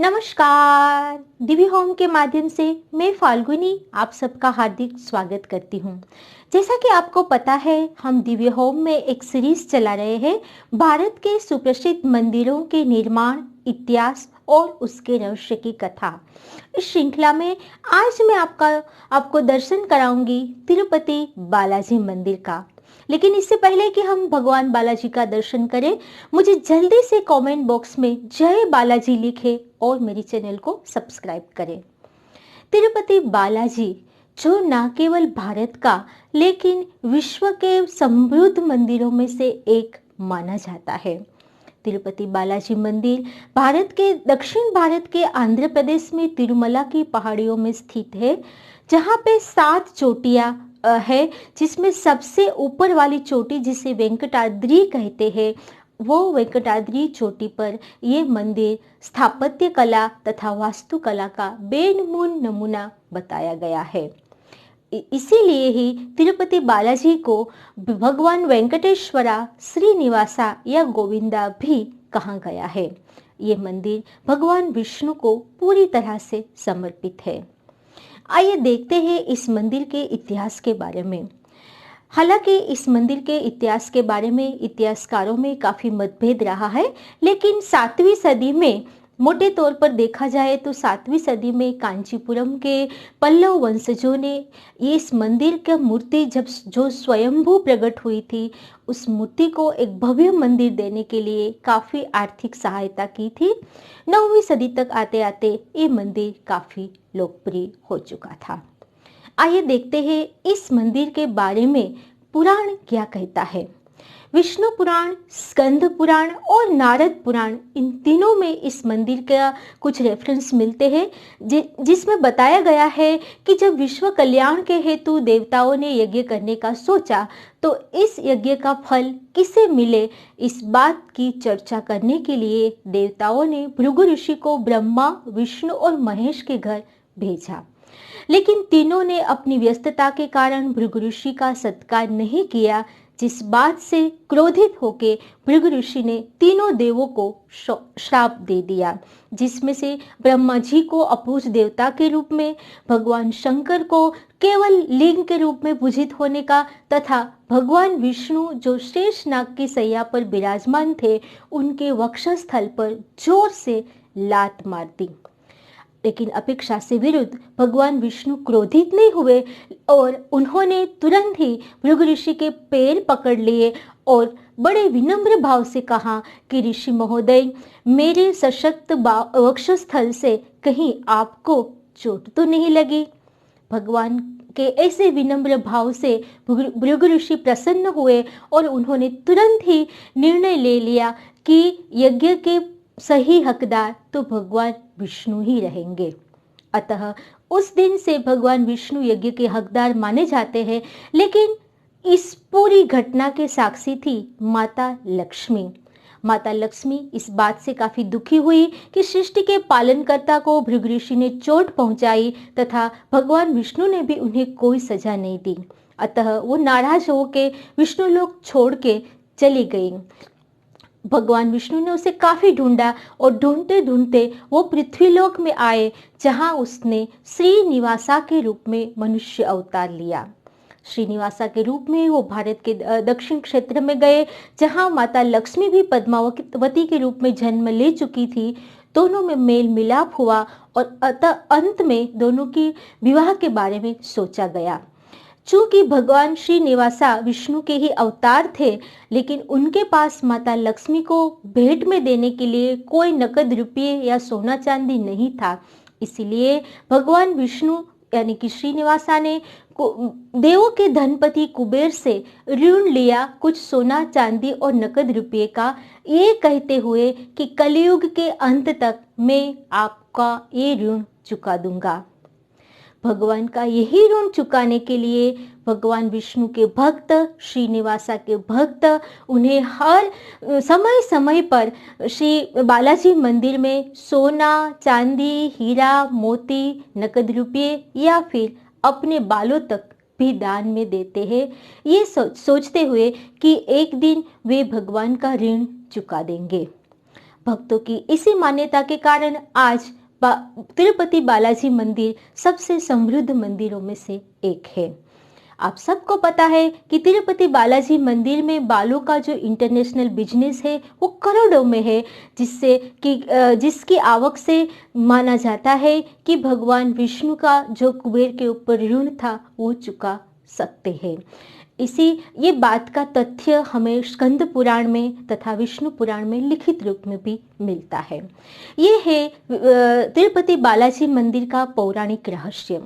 नमस्कार। दिव्य होम के माध्यम से मैं फाल्गुनी आप सबका हार्दिक स्वागत करती हूँ। जैसा कि आपको पता है, हम दिव्य होम में एक सीरीज चला रहे हैं भारत के सुप्रसिद्ध मंदिरों के निर्माण, इतिहास और उसके रहस्य की कथा। इस श्रृंखला में आज मैं आपको दर्शन कराऊंगी तिरुपति बालाजी मंदिर का। लेकिन इससे पहले कि हम भगवान बालाजी का दर्शन करें, मुझे जल्दी से कमेंट बॉक्स में जय बालाजी लिखें और मेरे चैनल को सब्सक्राइब करें। तिरुपति बालाजी, जो न केवल भारत का लेकिन विश्व के समृद्ध मंदिरों में से एक माना जाता है। तिरुपति बालाजी मंदिर भारत के दक्षिण भारत के आंध्र प्रदेश में तिरुमला की पहाड़ियों में स्थित है, जहाँ पे 7 चोटियां है, जिसमें सबसे ऊपर वाली चोटी जिसे वेंकटाद्रि कहते हैं, वो वेंकटाद्रि चोटी पर ये मंदिर स्थापत्य कला तथा वास्तुकला का बेनमून नमूना बताया गया है। इसीलिए ही तिरुपति बालाजी को भगवान वेंकटेश्वरा, श्रीनिवासा या गोविंदा भी कहा गया है। ये मंदिर भगवान विष्णु को पूरी तरह से समर्पित है। आइए देखते हैं इस मंदिर के इतिहास के बारे में। हालांकि इस मंदिर के इतिहास के बारे में इतिहासकारों में काफ़ी मतभेद रहा है, लेकिन 7वीं सदी में मोटे तौर पर देखा जाए तो 7वीं सदी में कांचीपुरम के पल्लव वंशजों ने इस मंदिर का मूर्ति जो स्वयंभू प्रकट हुई थी, उस मूर्ति को एक भव्य मंदिर देने के लिए काफ़ी आर्थिक सहायता की थी। 9वीं सदी तक आते आते ये मंदिर काफ़ी लोकप्रिय हो चुका था। आइए देखते हैं इस मंदिर के बारे में पुराण क्या कहता है। विष्णु पुराण, स्कंद पुराण और नारद पुराण, इन तीनों में इस मंदिर का कुछ रेफरेंस मिलते हैं, जिसमें बताया गया है कि जब विश्व कल्याण के हेतु देवताओं ने यज्ञ करने का सोचा, तो इस यज्ञ का फल किसे मिले, इस बात की चर्चा करने के लिए देवताओं ने भृगु ऋषि को ब्रह्मा, विष्णु और महेश के घर भेजा। लेकिन तीनों ने अपनी व्यस्तता के कारण भृगु ऋषि का सत्कार नहीं किया, जिस बात से क्रोधित होकर भृगु ऋषि ने तीनों देवों को श्राप दे दिया, जिसमें से ब्रह्मा जी को अपूज देवता के रूप में, भगवान शंकर को केवल लिंग के रूप में पूजित होने का, तथा भगवान विष्णु जो शेष नाग की सैया पर विराजमान थे, उनके वक्षस्थल पर जोर से लात मार दी। लेकिन अपेक्षा से विरुद्ध भगवान विष्णु क्रोधित नहीं हुए और उन्होंने तुरंत ही भृगु ऋषि के पैर पकड़ लिए और बड़े विनम्र भाव से कहा कि ऋषि महोदय, मेरे सशक्त वक्षस्थल से कहीं आपको चोट तो नहीं लगी। भगवान के ऐसे विनम्र भाव से भृगु ऋषि प्रसन्न हुए और उन्होंने तुरंत ही निर्णय ले लिया कि यज्ञ के सही हकदार तो भगवान विष्णु ही रहेंगे। अतः उस दिन से भगवान विष्णु यज्ञ के हकदार माने जाते हैं। लेकिन इस पूरी घटना के साक्षी थी माता लक्ष्मी। माता लक्ष्मी इस बात से काफी दुखी हुई कि सृष्टि के पालनकर्ता को भृगु ऋषि ने चोट पहुंचाई तथा भगवान विष्णु ने भी उन्हें कोई सजा नहीं दी। अतः वो नाराज होकर विष्णु लोक छोड़ के चली गई। भगवान विष्णु ने उसे काफी ढूंढा और ढूंढते ढूंढते वो पृथ्वीलोक में आए, जहां उसने श्रीनिवासा के रूप में मनुष्य अवतार लिया। श्रीनिवासा के रूप में वो भारत के दक्षिण क्षेत्र में गए, जहां माता लक्ष्मी भी पद्मावती के रूप में जन्म ले चुकी थी। दोनों में मेल मिलाप हुआ और अंत में दोनों की विवाह के बारे में सोचा गया। चूंकि भगवान श्रीनिवासा विष्णु के ही अवतार थे, लेकिन उनके पास माता लक्ष्मी को भेंट में देने के लिए कोई नकद रुपये या सोना चांदी नहीं था, इसीलिए भगवान विष्णु यानी कि श्रीनिवासा ने देवों के धनपति कुबेर से ऋण लिया, कुछ सोना चांदी और नकद रुपये का, ये कहते हुए कि कलयुग के अंत तक मैं आपका ये ऋण चुका दूंगा। भगवान का यही ऋण चुकाने के लिए भगवान विष्णु के भक्त, श्रीनिवासा के भक्त, उन्हें हर समय समय पर श्री बालाजी मंदिर में सोना, चांदी, हीरा, मोती, नकद रुपये या फिर अपने बालों तक भी दान में देते हैं, ये सोचते हुए कि एक दिन वे भगवान का ऋण चुका देंगे। भक्तों की इसी मान्यता के कारण आज तिरुपति बालाजी मंदिर सबसे समृद्ध मंदिरों में से एक है। आप सबको पता है कि तिरुपति बालाजी मंदिर में बालों का जो इंटरनेशनल बिजनेस है वो करोड़ों में है, जिसकी आवक से माना जाता है कि भगवान विष्णु का जो कुबेर के ऊपर ऋण था वो चुका सकते हैं। ये बात का तथ्य हमें स्कंद पुराण में तथा विष्णु पुराण में लिखित रूप में भी मिलता है। ये है तिरुपति बालाजी मंदिर का पौराणिक रहस्य।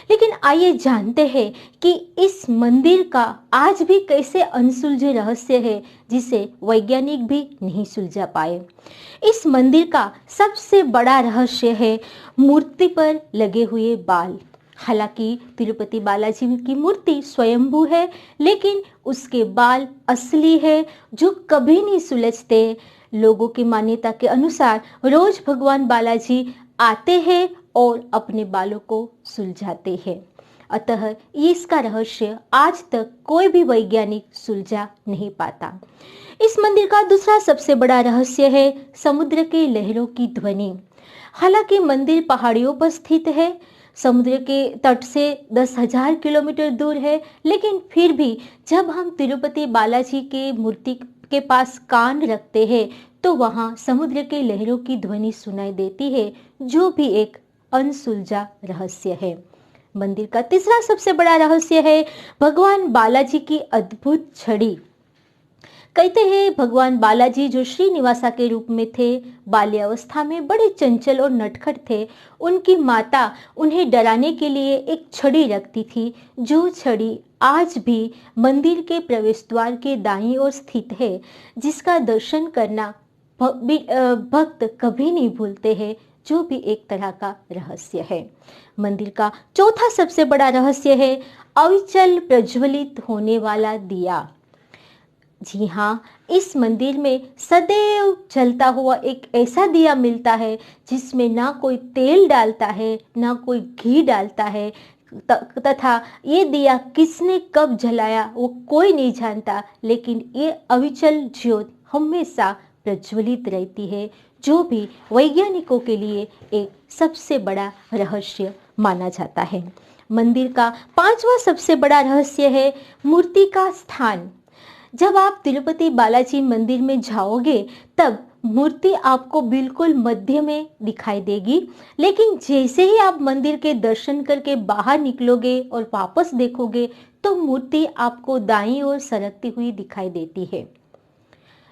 लेकिन आइए जानते हैं कि इस मंदिर का आज भी कैसे अनसुलझे रहस्य है जिसे वैज्ञानिक भी नहीं सुलझा पाए। इस मंदिर का सबसे बड़ा रहस्य है मूर्ति पर लगे हुए बाल। हालांकि तिरुपति बालाजी की मूर्ति स्वयंभू है, लेकिन उसके बाल असली है जो कभी नहीं सुलझते। लोगों की मान्यता के अनुसार रोज भगवान बालाजी आते हैं और अपने बालों को सुलझाते हैं। अतः इसका रहस्य आज तक कोई भी वैज्ञानिक सुलझा नहीं पाता। इस मंदिर का दूसरा सबसे बड़ा रहस्य है समुद्र की लहरों की ध्वनि। हालांकि मंदिर पहाड़ियों पर स्थित है, समुद्र के तट से 10,000 किलोमीटर दूर है, लेकिन फिर भी जब हम तिरुपति बालाजी के मूर्ति के पास कान रखते हैं तो वहाँ समुद्र के लहरों की ध्वनि सुनाई देती है, जो भी एक अनसुलझा रहस्य है। मंदिर का तीसरा सबसे बड़ा रहस्य है भगवान बालाजी की अद्भुत छड़ी। कहते हैं भगवान बालाजी जो श्रीनिवासा के रूप में थे, बाल्यावस्था में बड़े चंचल और नटखट थे। उनकी माता उन्हें डराने के लिए एक छड़ी रखती थी, जो छड़ी आज भी मंदिर के प्रवेश द्वार के दाईं ओर स्थित है, जिसका दर्शन करना भक्त कभी नहीं भूलते हैं, जो भी एक तरह का रहस्य है। मंदिर का चौथा सबसे बड़ा रहस्य है अविचल प्रज्वलित होने वाला दिया। जी हाँ, इस मंदिर में सदैव जलता हुआ एक ऐसा दिया मिलता है जिसमें ना कोई तेल डालता है ना कोई घी डालता है, तथा ये दिया किसने कब जलाया वो कोई नहीं जानता, लेकिन ये अविचल ज्योत हमेशा प्रज्वलित रहती है, जो भी वैज्ञानिकों के लिए एक सबसे बड़ा रहस्य माना जाता है। मंदिर का पांचवा सबसे बड़ा रहस्य है मूर्ति का स्थान। जब आप तिरुपति बालाजी मंदिर में जाओगे तब मूर्ति आपको बिल्कुल मध्य में दिखाई देगी, लेकिन जैसे ही आप मंदिर के दर्शन करके बाहर निकलोगे और वापस देखोगे तो मूर्ति आपको दाईं ओर सरकती हुई दिखाई देती है।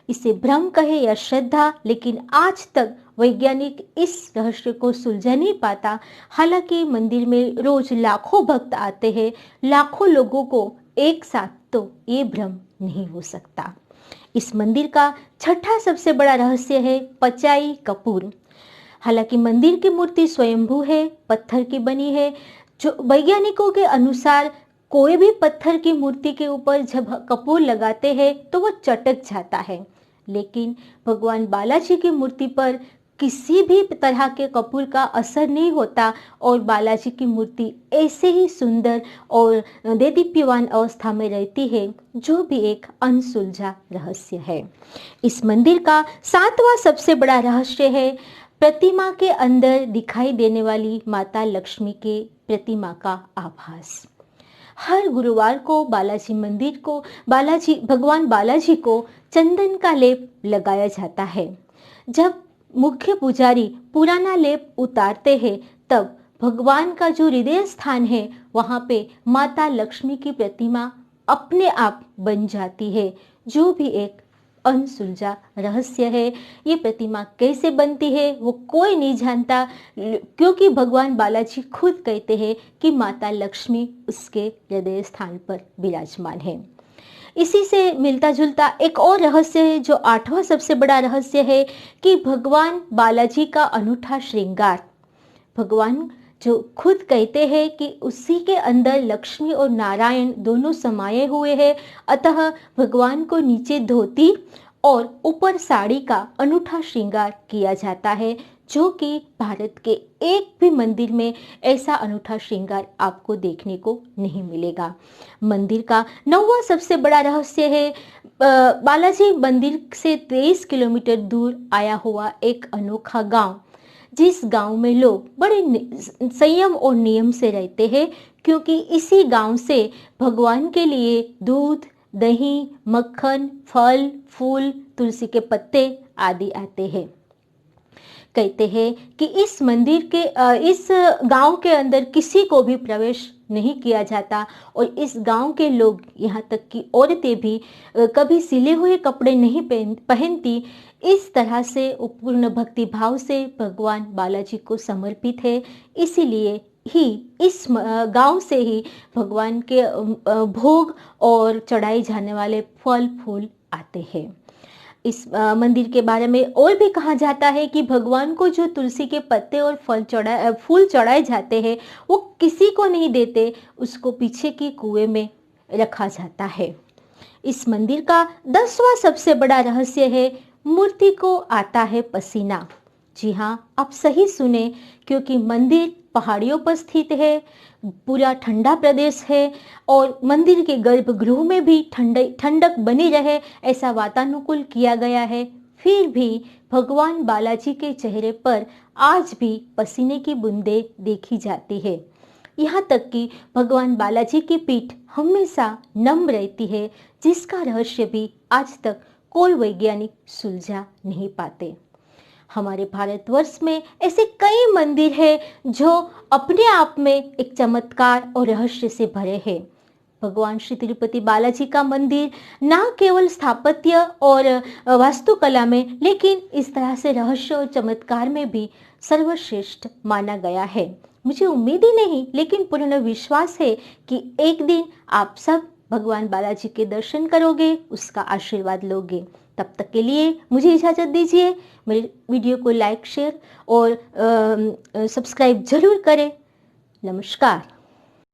इसे भ्रम कहे या श्रद्धा, लेकिन आज तक वैज्ञानिक इस रहस्य को सुलझा नहीं पाता। हालांकि मंदिर में रोज लाखों भक्त आते हैं, लाखों लोगों को एक साथ, तो ये भ्रम नहीं हो सकता। इस मंदिर का छठा सबसे बड़ा रहस्य है पचाई कपूर। हालांकि मंदिर की मूर्ति स्वयंभू है, पत्थर की बनी है। जो वैज्ञानिकों के अनुसार कोई भी पत्थर की मूर्ति के ऊपर जब कपूर लगाते हैं तो वो चटक जाता है, लेकिन भगवान बालाजी की मूर्ति पर किसी भी तरह के कपूर का असर नहीं होता और बालाजी की मूर्ति ऐसे ही सुंदर और देदीप्यमान अवस्था में रहती है, जो भी एक अनसुलझा रहस्य है। इस मंदिर का सातवां सबसे बड़ा रहस्य है प्रतिमा के अंदर दिखाई देने वाली माता लक्ष्मी के प्रतिमा का आभास। हर गुरुवार को भगवान बालाजी को चंदन का लेप लगाया जाता है। जब मुख्य पुजारी पुराना लेप उतारते हैं तब भगवान का जो हृदय स्थान है वहां पे माता लक्ष्मी की प्रतिमा अपने आप बन जाती है, जो भी एक अनसुलझा रहस्य है। ये प्रतिमा कैसे बनती है वो कोई नहीं जानता, क्योंकि भगवान बालाजी खुद कहते हैं कि माता लक्ष्मी उसके हृदय स्थान पर विराजमान है। इसी से मिलता जुलता एक और रहस्य है जो आठवां सबसे बड़ा रहस्य है कि भगवान बालाजी का अनूठा श्रृंगार। भगवान जो खुद कहते हैं कि उसी के अंदर लक्ष्मी और नारायण दोनों समाये हुए हैं, अतः भगवान को नीचे धोती और ऊपर साड़ी का अनूठा श्रृंगार किया जाता है, जो कि भारत के एक भी मंदिर में ऐसा अनूठा श्रृंगार आपको देखने को नहीं मिलेगा। मंदिर का 9वां सबसे बड़ा रहस्य है बालाजी मंदिर से 23 किलोमीटर दूर आया हुआ एक अनोखा गांव, जिस गांव में लोग बड़े संयम और नियम से रहते हैं, क्योंकि इसी गांव से भगवान के लिए दूध, दही, मक्खन, फल, फूल, तुलसी के पत्ते आदि आते हैं। कहते हैं कि इस मंदिर के इस गांव के अंदर किसी को भी प्रवेश नहीं किया जाता और इस गांव के लोग, यहाँ तक कि औरतें भी कभी सिले हुए कपड़े नहीं पहनती। इस तरह से पूर्ण भक्ति भाव से भगवान बालाजी को समर्पित है। इसीलिए ही इस गांव से ही भगवान के भोग और चढ़ाए जाने वाले फल फूल आते हैं। इस मंदिर के बारे में और भी कहा जाता है कि भगवान को जो तुलसी के पत्ते और फूल चढ़ाए जाते हैं वो किसी को नहीं देते, उसको पीछे के कुएं में रखा जाता है। इस मंदिर का 10वां सबसे बड़ा रहस्य है मूर्ति को आता है पसीना। जी हाँ, आप सही सुने, क्योंकि मंदिर पहाड़ियों पर स्थित है, पूरा ठंडा प्रदेश है और मंदिर के गर्भगृह में भी ठंडक बनी रहे ऐसा वातानुकूल किया गया है। फिर भी भगवान बालाजी के चेहरे पर आज भी पसीने की बूंदें देखी जाती है। यहाँ तक कि भगवान बालाजी की पीठ हमेशा नम रहती है, जिसका रहस्य भी आज तक कोई वैज्ञानिक सुलझा नहीं पाते। हमारे भारतवर्ष में ऐसे कई मंदिर हैं जो अपने आप में एक चमत्कार और रहस्य से भरे हैं। भगवान श्री तिरुपति बालाजी का मंदिर न केवल स्थापत्य और वास्तुकला में, लेकिन इस तरह से रहस्य और चमत्कार में भी सर्वश्रेष्ठ माना गया है। मुझे उम्मीद ही नहीं, लेकिन पूर्ण विश्वास है कि एक दिन आप सब भगवान बालाजी के दर्शन करोगे, उसका आशीर्वाद लोगे। तब तक के लिए मुझे इजाज़त दीजिए। मेरे वीडियो को लाइक, शेयर और सब्सक्राइब जरूर करें। नमस्कार।